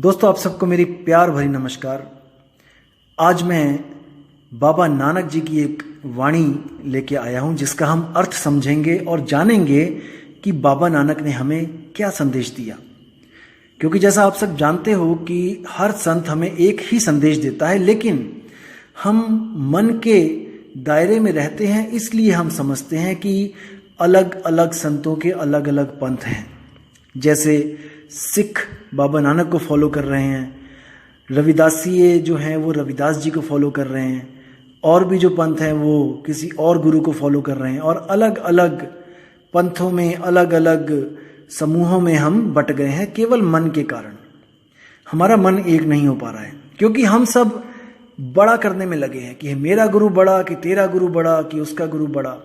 दोस्तों, आप सबको मेरी प्यार भरी नमस्कार। आज मैं बाबा नानक जी की एक वाणी लेके आया हूं, जिसका हम अर्थ समझेंगे और जानेंगे कि बाबा नानक ने हमें क्या संदेश दिया। क्योंकि जैसा आप सब जानते हो कि हर संत हमें एक ही संदेश देता है, लेकिन हम मन के दायरे में रहते हैं, इसलिए हम समझते हैं कि अलग अलग संतों के अलग अलग पंथ हैं। जैसे सिख बाबा नानक को फॉलो कर रहे हैं, रविदासीय जो हैं वो रविदास जी को फॉलो कर रहे हैं, और भी जो पंथ हैं वो किसी और गुरु को फॉलो कर रहे हैं, और अलग अलग पंथों में अलग अलग समूहों में हम बट गए हैं केवल मन के कारण। हमारा मन एक नहीं हो पा रहा है, क्योंकि हम सब बड़ा करने में लगे हैं कि मेरा गुरु बड़ा, कि तेरा गुरु बड़ा, कि उसका गुरु बड़ा।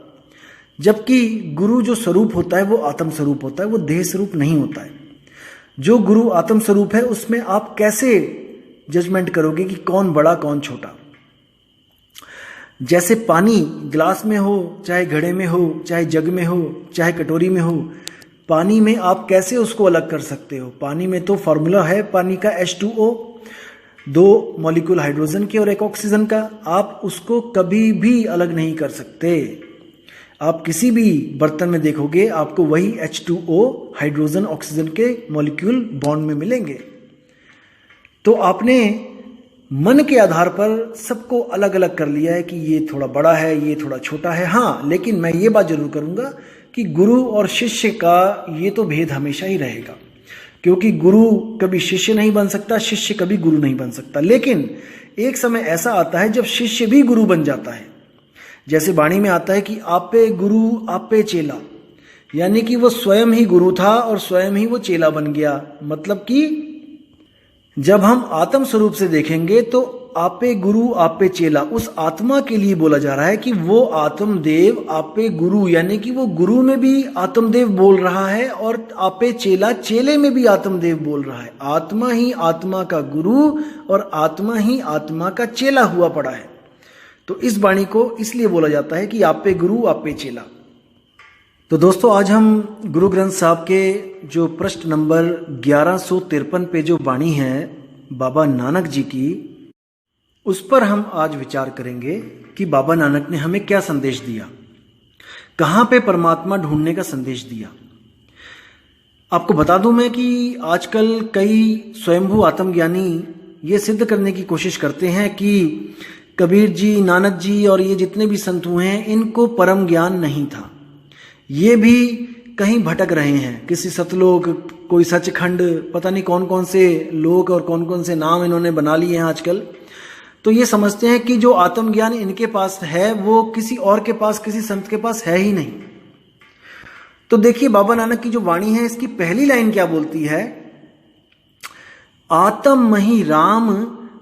जबकि गुरु जो स्वरूप होता है वो आत्म स्वरूप होता है, वो देह स्वरूप नहीं होता है। जो गुरु आत्म स्वरूप है उसमें आप कैसे जजमेंट करोगे कि कौन बड़ा कौन छोटा। जैसे पानी गिलास में हो, चाहे घड़े में हो, चाहे जग में हो, चाहे कटोरी में हो, पानी में आप कैसे उसको अलग कर सकते हो। पानी में तो फॉर्मूला है पानी का H2O, 2 मॉलिक्यूल हाइड्रोजन के और 1 ऑक्सीजन का। आप उसको कभी भी अलग नहीं कर सकते। आप किसी भी बर्तन में देखोगे आपको वही H2O हाइड्रोजन ऑक्सीजन के मॉलिक्यूल बॉन्ड में मिलेंगे। तो आपने मन के आधार पर सबको अलग अलग कर लिया है कि ये थोड़ा बड़ा है, ये थोड़ा छोटा है। हाँ, लेकिन मैं ये बात जरूर करूंगा कि गुरु और शिष्य का ये तो भेद हमेशा ही रहेगा, क्योंकि गुरु कभी शिष्य नहीं बन सकता, शिष्य कभी गुरु नहीं बन सकता। लेकिन एक समय ऐसा आता है जब शिष्य भी गुरु बन जाता है। जैसे वाणी में आता है कि आपे गुरु आपे चेला, यानी कि वो स्वयं ही गुरु था और स्वयं ही वो चेला बन गया। मतलब कि जब हम आत्म स्वरूप से देखेंगे तो आपे गुरु आपे चेला उस आत्मा के लिए बोला जा रहा है कि वो आत्मदेव आपे गुरु, यानी कि वो गुरु में भी आत्मदेव बोल रहा है और आपे चेला चेले में भी आत्मदेव बोल रहा है। आत्मा ही आत्मा का गुरु और आत्मा ही आत्मा का चेला हुआ पड़ा है। तो इस वाणी को इसलिए बोला जाता है कि आपे गुरु आपे चेला। तो दोस्तों, आज हम गुरु ग्रंथ साहब के जो पृष्ठ नंबर 1153 पे जो वाणी है बाबा नानक जी की, उस पर हम आज विचार करेंगे कि बाबा नानक ने हमें क्या संदेश दिया, कहाँ पे परमात्मा ढूंढने का संदेश दिया। आपको बता दूं मैं कि आजकल कई स्वयंभू आत्मज्ञानी ये सिद्ध करने की कोशिश करते हैं कि कबीर जी, नानक जी और ये जितने भी संत हुए हैं इनको परम ज्ञान नहीं था। ये भी कहीं भटक रहे हैं, किसी सतलोक, कोई सचखंड, पता नहीं कौन कौन से लोक और कौन कौन से नाम इन्होंने बना लिए हैं आजकल। तो ये समझते हैं कि जो आत्मज्ञान इनके पास है वो किसी और के पास, किसी संत के पास है ही नहीं। तो देखिए बाबा नानक की जो वाणी है इसकी पहली लाइन क्या बोलती है, आत्म मही राम,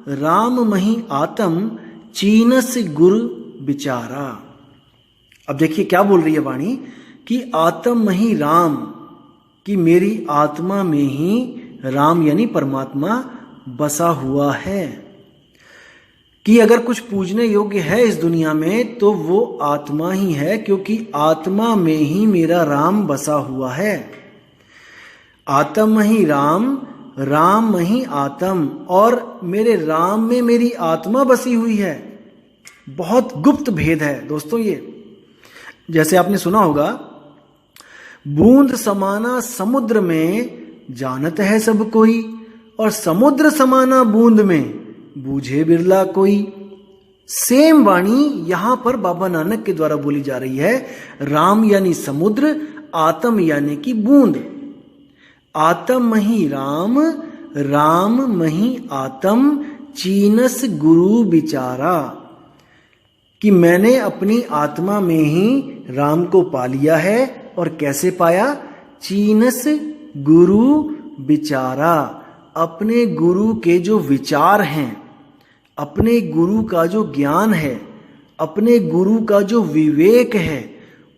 राम मही आत्म, चीनस गुरु बिचारा। अब देखिए क्या बोल रही है वाणी कि आत्म मही राम, कि मेरी आत्मा में ही राम यानी परमात्मा बसा हुआ है, कि अगर कुछ पूजने योग्य है इस दुनिया में तो वो आत्मा ही है, क्योंकि आत्मा में ही मेरा राम बसा हुआ है। आत्म ही राम, राम ही आत्म, और मेरे राम में मेरी आत्मा बसी हुई है। बहुत गुप्त भेद है दोस्तों ये। जैसे आपने सुना होगा, बूंद समाना समुद्र में जानत है सब कोई, और समुद्र समाना बूंद में बूझे बिरला कोई। सेम वाणी यहां पर बाबा नानक के द्वारा बोली जा रही है। राम यानी समुद्र, आत्म यानी कि बूंद। आत्म मही राम, राम मही आत्म, चीनस गुरु बिचारा, कि मैंने अपनी आत्मा में ही राम को पा लिया है। और कैसे पाया, चीनस गुरु बिचारा, अपने गुरु के जो विचार हैं, अपने गुरु का जो ज्ञान है, अपने गुरु का जो विवेक है,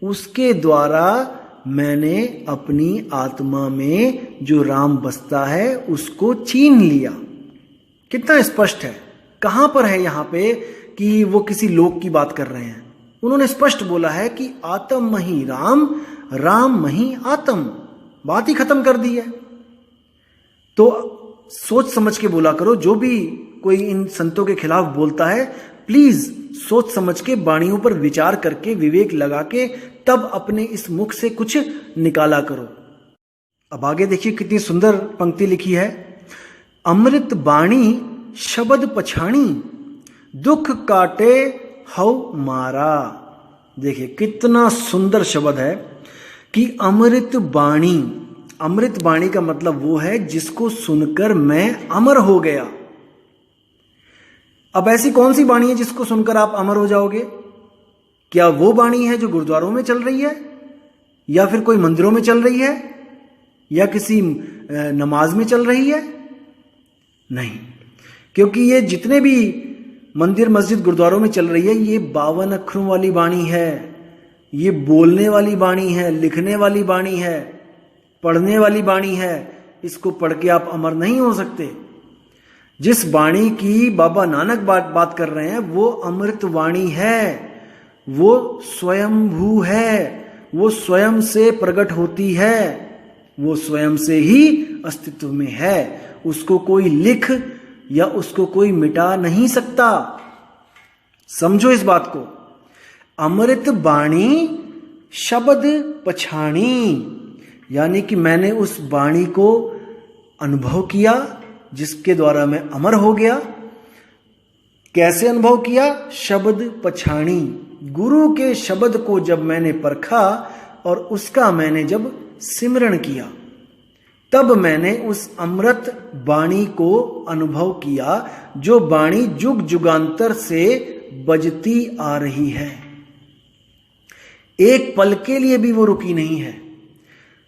उसके द्वारा मैंने अपनी आत्मा में जो राम बसता है उसको छीन लिया। कितना स्पष्ट है, कहां पर है यहां पे कि वो किसी लोक की बात कर रहे हैं। उन्होंने स्पष्ट बोला है कि आत्म मही राम, राम मही आत्म, बात ही खत्म कर दी है। तो सोच समझ के बोला करो। जो भी कोई इन संतों के खिलाफ बोलता है, प्लीज सोच समझ के, वाणियों पर विचार करके, विवेक लगा के तब अपने इस मुख से कुछ निकाला करो। अब आगे देखिए कितनी सुंदर पंक्ति लिखी है। अमृत बाणी शब्द पछाणी, दुख काटे हव मारा। देखिए कितना सुंदर शब्द है कि अमृत बाणी। अमृत बाणी का मतलब वो है जिसको सुनकर मैं अमर हो गया। अब ऐसी कौन सी बाणी है जिसको सुनकर आप अमर हो जाओगे? क्या वो बाणी है जो गुरुद्वारों में चल रही है, या फिर कोई मंदिरों में चल रही है, या किसी नमाज में चल रही है? नहीं, क्योंकि ये जितने भी मंदिर मस्जिद गुरुद्वारों में चल रही है, ये 52 अक्षरों वाली बाणी है, ये बोलने वाली बाणी है, लिखने वाली बाणी है, पढ़ने वाली बाणी है। इसको पढ़ के आप अमर नहीं हो सकते। जिस वाणी की बाबा नानक बात कर रहे हैं वो अमृत वाणी है, वो स्वयंभू है, वो स्वयं से प्रकट होती है, वो स्वयं से ही अस्तित्व में है। उसको कोई लिख या उसको कोई मिटा नहीं सकता। समझो इस बात को। अमृत वाणी शब्द पछाणी, यानी कि मैंने उस वाणी को अनुभव किया जिसके द्वारा मैं अमर हो गया। कैसे अनुभव किया? शब्द पछाणी, गुरु के शब्द को जब मैंने परखा और उसका मैंने जब सिमरण किया, तब मैंने उस अमृत वाणी को अनुभव किया, जो वाणी जुग जुगांतर से बजती आ रही है। एक पल के लिए भी वो रुकी नहीं है।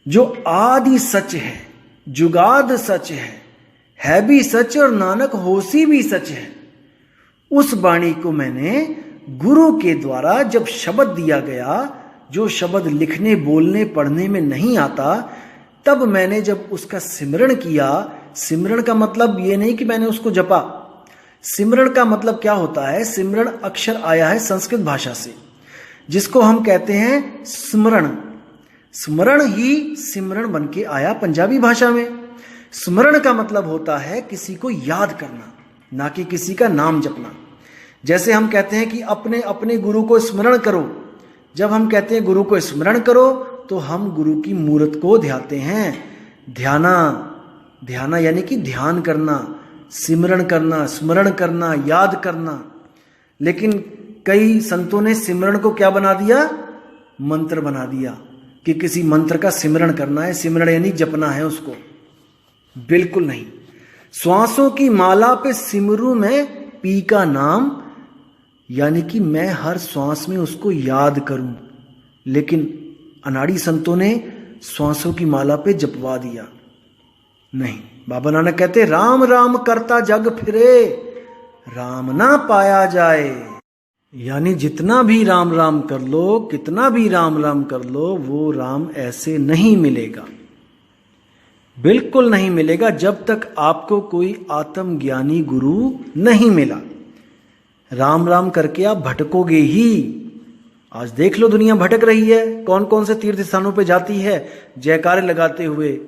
जो आदि सच है, जुगाद सच है भी सच, और नानक होसी भी सच है। उस वाणी को मैंने गुरु के द्वारा जब शब्द दिया गया, जो शब्द लिखने बोलने पढ़ने में नहीं आता, तब मैंने जब उसका सिमरण किया। सिमरण का मतलब ये नहीं कि मैंने उसको जपा। सिमरण का मतलब क्या होता है? सिमरण अक्षर आया है संस्कृत भाषा से, जिसको हम कहते हैं स्मरण। स्मरण ही सिमरण बन के आया पंजाबी भाषा में। स्मरण का मतलब होता है किसी को याद करना, ना कि किसी का नाम जपना। जैसे हम कहते हैं कि अपने अपने गुरु को स्मरण करो। जब हम कहते हैं गुरु को स्मरण करो, तो हम गुरु की मूर्त को ध्याते हैं। ध्याना यानी कि ध्यान करना, सिमरण करना, स्मरण करना, याद करना। लेकिन कई संतों ने सिमरण को क्या बना दिया? मंत्र बना दिया कि किसी मंत्र का सिमरण करना है। सिमरण यानी जपना है उसको। बिल्कुल नहीं। श्वासों की माला पे सिमरू में पी का नाम, यानी कि मैं हर श्वास में उसको याद करूं। लेकिन अनाड़ी संतों ने श्वासों की माला पे जपवा दिया। नहीं, बाबा नानक कहते राम राम करता जग फिरे, राम ना पाया जाए। यानी जितना भी राम राम कर लो, कितना भी राम राम कर लो, वो राम ऐसे नहीं मिलेगा। बिल्कुल नहीं मिलेगा जब तक आपको कोई आत्मज्ञानी गुरु नहीं मिला। राम राम करके आप भटकोगे ही। आज देख लो दुनिया भटक रही है, कौन कौन से तीर्थ स्थानों पे जाती है जयकारे लगाते हुए,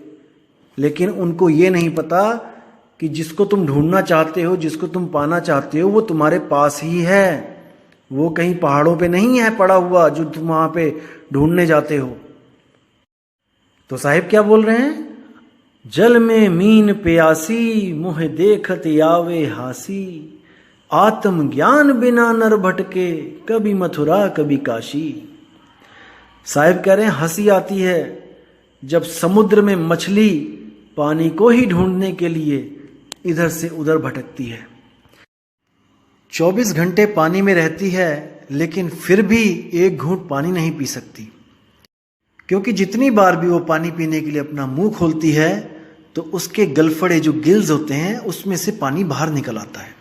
लेकिन उनको ये नहीं पता कि जिसको तुम ढूंढना चाहते हो, जिसको तुम पाना चाहते हो, वो तुम्हारे पास ही है। वो कहीं पहाड़ों पे नहीं है पड़ा हुआ जो तुम वहां पे ढूंढने जाते हो। तो साहिब क्या बोल रहे हैं? जल में मीन प्यासी, मुँह देखत आवे हासी, आत्म ज्ञान बिना नर भटके, कभी मथुरा कभी काशी। साहिब कह रहे हैं हंसी आती है जब समुद्र में मछली पानी को ही ढूंढने के लिए इधर से उधर भटकती है। 24 घंटे पानी में रहती है, लेकिन फिर भी एक घूंट पानी नहीं पी सकती, क्योंकि जितनी बार भी वो पानी पीने के लिए अपना मुंह खोलती है, तो उसके गलफड़े जो गिल्स होते हैं उसमें से पानी बाहर निकल आता है।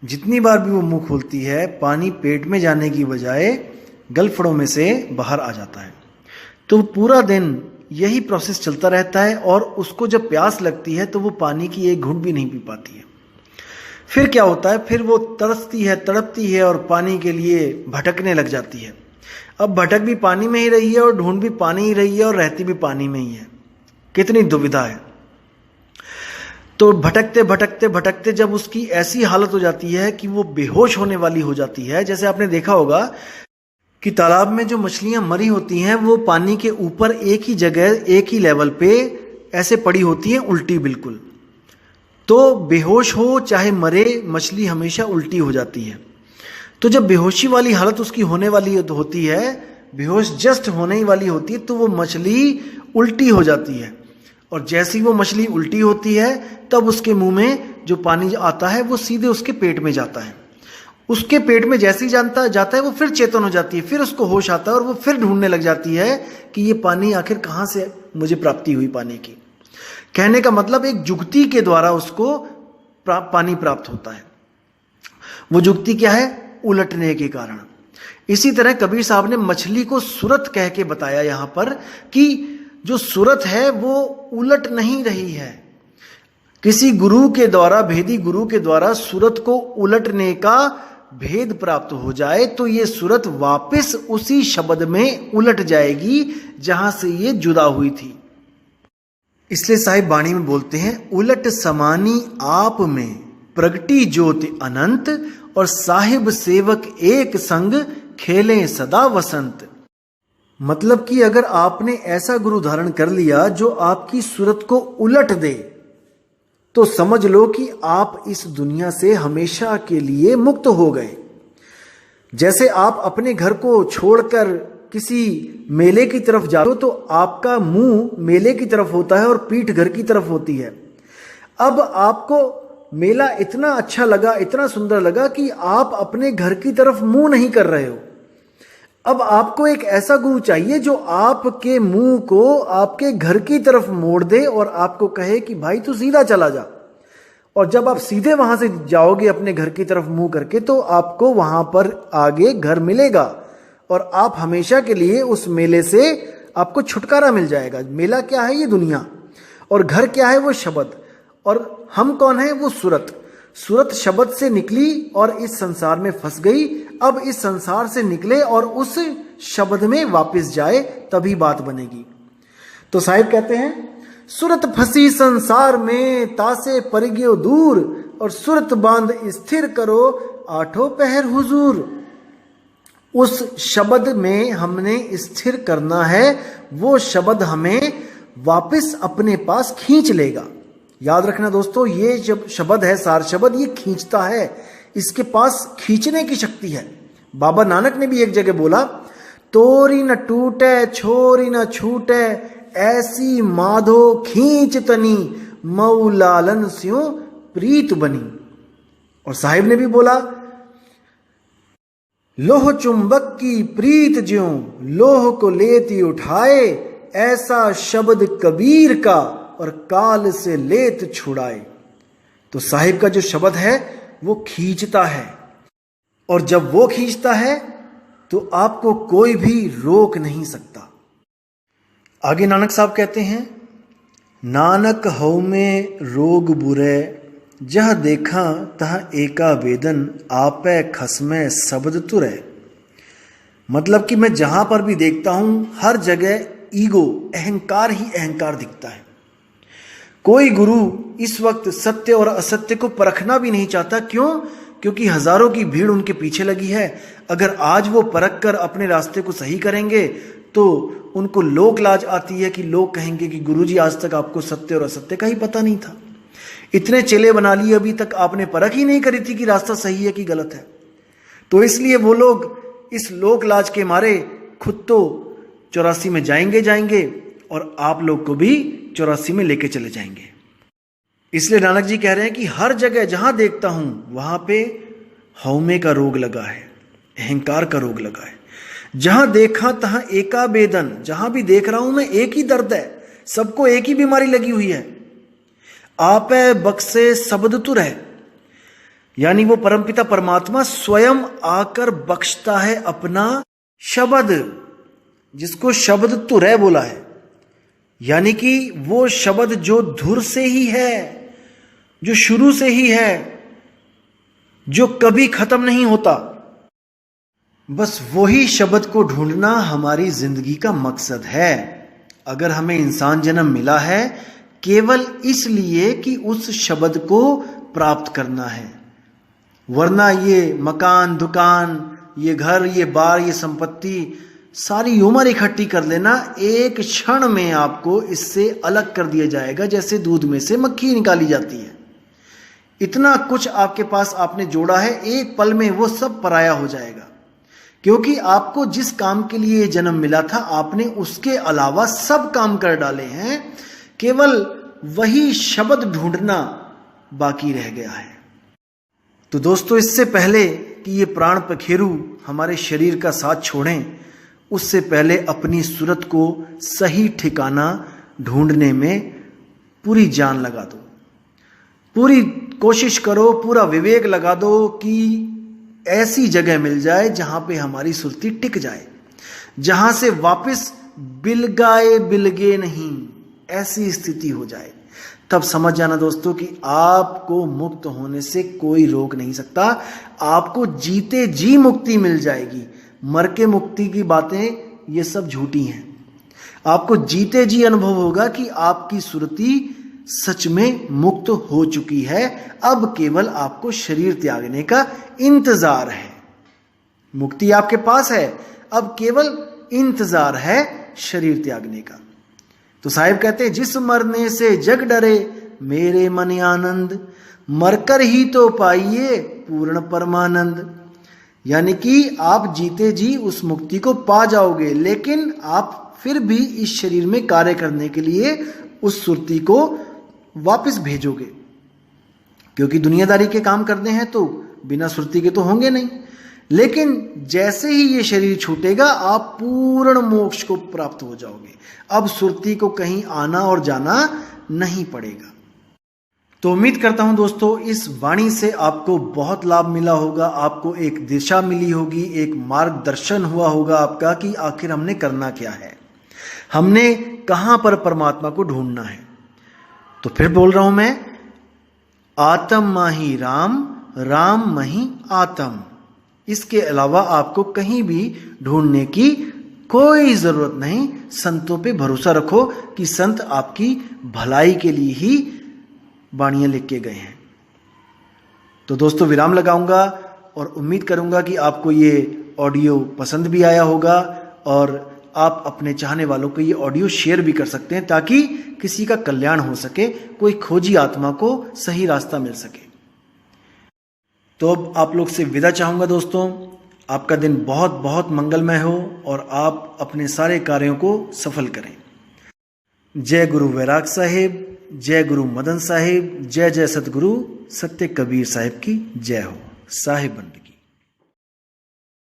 जितनी बार भी वो मुंह खोलती है, पानी पेट में जाने की बजाय गलफड़ों में से बाहर आ जाता है। तो पूरा दिन यही प्रोसेस चलता रहता है, और उसको जब प्यास लगती है तो वो पानी की एक घूंट भी नहीं पी पाती है। फिर क्या होता है? फिर वो तरसती है, तड़पती है और पानी के लिए भटकने लग जाती है। अब भटक भी पानी में ही रही है और ढूंढ भी पानी ही रही है और रहती भी पानी में ही है। कितनी दुविधा है। तो भटकते भटकते भटकते जब उसकी ऐसी हालत हो जाती है कि वो बेहोश होने वाली हो जाती है, जैसे आपने देखा होगा कि तालाब में जो मछलियां मरी होती हैं वो पानी के ऊपर एक ही जगह एक ही लेवल पे ऐसे पड़ी होती हैं उल्टी बिल्कुल। तो बेहोश हो चाहे मरे, मछली हमेशा उल्टी हो जाती है। तो जब बेहोशी वाली हालत उसकी होने वाली होती है, बेहोश जस्ट होने ही वाली होती है, तो वो मछली उल्टी हो जाती है। और जैसी वो मछली उल्टी होती है तब उसके मुंह में जो पानी आता है वो सीधे उसके पेट में जाता है। उसके पेट में जैसे ही जाता है वो फिर चेतन हो जाती है, फिर उसको होश आता है और वो फिर ढूंढने लग जाती है कि ये पानी आखिर कहाँ से मुझे प्राप्ति हुई पानी की। कहने का मतलब एक जुगती के द्वारा उसको पानी प्राप्त होता है। वो जुगती क्या है? उलटने के कारण। इसी तरह कबीर साहब ने मछली को सूरत कह के बताया यहां पर कि जो सूरत है वो उलट नहीं रही है। किसी गुरु के द्वारा, भेदी गुरु के द्वारा सूरत को उलटने का भेद प्राप्त हो जाए तो ये सूरत वापस उसी शब्द में उलट जाएगी जहां से ये जुदा हुई थी। इसलिए साहिब बाणी में बोलते हैं, उलट समानी आप में प्रगटी ज्योति अनंत, और साहिब सेवक एक संग खेलें सदा वसंत। मतलब कि अगर आपने ऐसा गुरु धारण कर लिया जो आपकी सूरत को उलट दे तो समझ लो कि आप इस दुनिया से हमेशा के लिए मुक्त हो गए। जैसे आप अपने घर को छोड़कर किसी मेले की तरफ जाते हो तो आपका मुंह मेले की तरफ होता है और पीठ घर की तरफ होती है। अब आपको मेला इतना अच्छा लगा, इतना सुंदर लगा कि आप अपने घर की तरफ मुंह नहीं कर रहे हो। अब आपको एक ऐसा गुरु चाहिए जो आपके मुंह को आपके घर की तरफ मोड़ दे और आपको कहे कि भाई तू सीधा चला जा। और जब आप सीधे वहां से जाओगे अपने घर की तरफ मुंह करके तो आपको वहां पर आगे घर मिलेगा और आप हमेशा के लिए उस मेले से आपको छुटकारा मिल जाएगा। मेला क्या है? ये दुनिया। और घर क्या है? वो शब्द। और हम कौन है? वो सूरत। सूरत शब्द से निकली और इस संसार में फंस गई। अब इस संसार से निकले और उस शब्द में वापस जाए तभी बात बनेगी। तो साहिब कहते हैं, सूरत फंसी संसार में तासे परिग्यो दूर, और सूरत बांध स्थिर करो आठों पहर हुजूर। उस शब्द में हमने स्थिर करना है, वो शब्द हमें वापस अपने पास खींच लेगा। याद रखना दोस्तों, ये जब शब्द है सार शब्द, ये खींचता है, इसके पास खींचने की शक्ति है। बाबा नानक ने भी एक जगह बोला, तोरी न टूटे छोरी न छूटे, ऐसी माधो खींच तनी, मऊ लालन स्यों प्रीत बनी। और साहिब ने भी बोला, लोह चुंबक की प्रीत ज्यों लोह को लेती उठाए, ऐसा शब्द कबीर का और काल से लेत छुड़ाए। तो साहिब का जो शब्द है वो खींचता है, और जब वो खींचता है तो आपको कोई भी रोक नहीं सकता। आगे नानक साहब कहते हैं, नानक हऊ में रोग बुरे, जह देखा तह एका वेदन, आपे खसमे शब्द तुरे। मतलब कि मैं जहां पर भी देखता हूं हर जगह ईगो, अहंकार ही अहंकार दिखता है। कोई गुरु इस वक्त सत्य और असत्य को परखना भी नहीं चाहता। क्यों? क्योंकि हजारों की भीड़ उनके पीछे लगी है। अगर आज वो परख कर अपने रास्ते को सही करेंगे तो उनको लोक लाज आती है कि लोग कहेंगे कि गुरुजी आज तक आपको सत्य और असत्य का ही पता नहीं था। इतने चेले बना लिए, अभी तक आपने परख ही नहीं करी थी कि रास्ता सही है कि गलत है। तो इसलिए वो लोग इस लोक लाज के मारे खुद तो 84 में जाएंगे और आप लोग को भी 84 में लेके चले जाएंगे। इसलिए नानक जी कह रहे हैं कि हर जगह जहां देखता हूं वहां पे हौमे का रोग लगा है, अहंकार का रोग लगा है। जहां देखा तहां एका बेदन, जहां भी देख रहा हूं मैं एक ही दर्द है, सबको एक ही बीमारी लगी हुई है। आपे बख्शे शब्द तुर है, यानी वो परमपिता परमात्मा स्वयं आकर बख्शता है अपना शब्द, जिसको शब्द तुरै बोला है। यानी कि वो शब्द जो धुर से ही है, जो शुरू से ही है, जो कभी खत्म नहीं होता। बस वही शब्द को ढूंढना हमारी जिंदगी का मकसद है। अगर हमें इंसान जन्म मिला है केवल इसलिए कि उस शब्द को प्राप्त करना है। वरना ये मकान, दुकान, ये घर, ये बार, ये संपत्ति, सारी उम्र इकट्ठी कर लेना, एक क्षण में आपको इससे अलग कर दिया जाएगा, जैसे दूध में से मक्खी निकाली जाती है। इतना कुछ आपके पास आपने जोड़ा है, एक पल में वो सब पराया हो जाएगा। क्योंकि आपको जिस काम के लिए जन्म मिला था, आपने उसके अलावा सब काम कर डाले हैं, केवल वही शब्द ढूंढना बाकी रह गया है। तो दोस्तों, इससे पहले कि ये प्राण पखेरु हमारे शरीर का साथ छोड़ें, उससे पहले अपनी सूरत को सही ठिकाना ढूंढने में पूरी जान लगा दो, पूरी कोशिश करो, पूरा विवेक लगा दो कि ऐसी जगह मिल जाए जहां पे हमारी सुरती टिक जाए, जहां से वापस बिलगाए बिलगे नहीं, ऐसी स्थिति हो जाए। तब समझ जाना दोस्तों कि आपको मुक्त होने से कोई रोक नहीं सकता। आपको जीते जी मुक्ति मिल जाएगी। मर के मुक्ति की बातें ये सब झूठी हैं। आपको जीते जी अनुभव होगा कि आपकी सुरती सच में मुक्त हो चुकी है। अब केवल आपको शरीर त्यागने का इंतजार है। मुक्ति आपके पास है, अब केवल इंतजार है शरीर त्यागने का। तो साहिब कहते हैं, जिस मरने से जग डरे मेरे मन आनंद, मरकर ही तो पाइए पूर्ण परमानंद। यानी कि आप जीते जी उस मुक्ति को पा जाओगे, लेकिन आप फिर भी इस शरीर में कार्य करने के लिए उस सुरती को वापस भेजोगे, क्योंकि दुनियादारी के काम करने हैं तो बिना सुरती के तो होंगे नहीं। लेकिन जैसे ही ये शरीर छूटेगा, आप पूर्ण मोक्ष को प्राप्त हो जाओगे। अब सुरती को कहीं आना और जाना नहीं पड़ेगा। तो उम्मीद करता हूं दोस्तों, इस वाणी से आपको बहुत लाभ मिला होगा, आपको एक दिशा मिली होगी, एक मार्गदर्शन हुआ होगा आपका कि आखिर हमने करना क्या है, हमने कहां पर परमात्मा को ढूंढना है। तो फिर बोल रहा हूं मैं, आत्म माही राम, राम मही आत्म। इसके अलावा आपको कहीं भी ढूंढने की कोई जरूरत नहीं। संतों पे भरोसा रखो कि संत आपकी भलाई के लिए ही वाणियां लिख के गए हैं। तो दोस्तों, विराम लगाऊंगा और उम्मीद करूंगा कि आपको ये ऑडियो पसंद भी आया होगा और आप अपने चाहने वालों को ये ऑडियो शेयर भी कर सकते हैं, ताकि किसी का कल्याण हो सके, कोई खोजी आत्मा को सही रास्ता मिल सके। तो अब आप लोग से विदा चाहूंगा दोस्तों। आपका दिन बहुत बहुत मंगलमय हो और आप अपने सारे कार्यों को सफल करें। जय गुरु वैराग साहिब, जय गुरु मदन साहिब, जय जय सतगुरु सत्य कबीर साहिब की जय हो। साहिब बंदगी।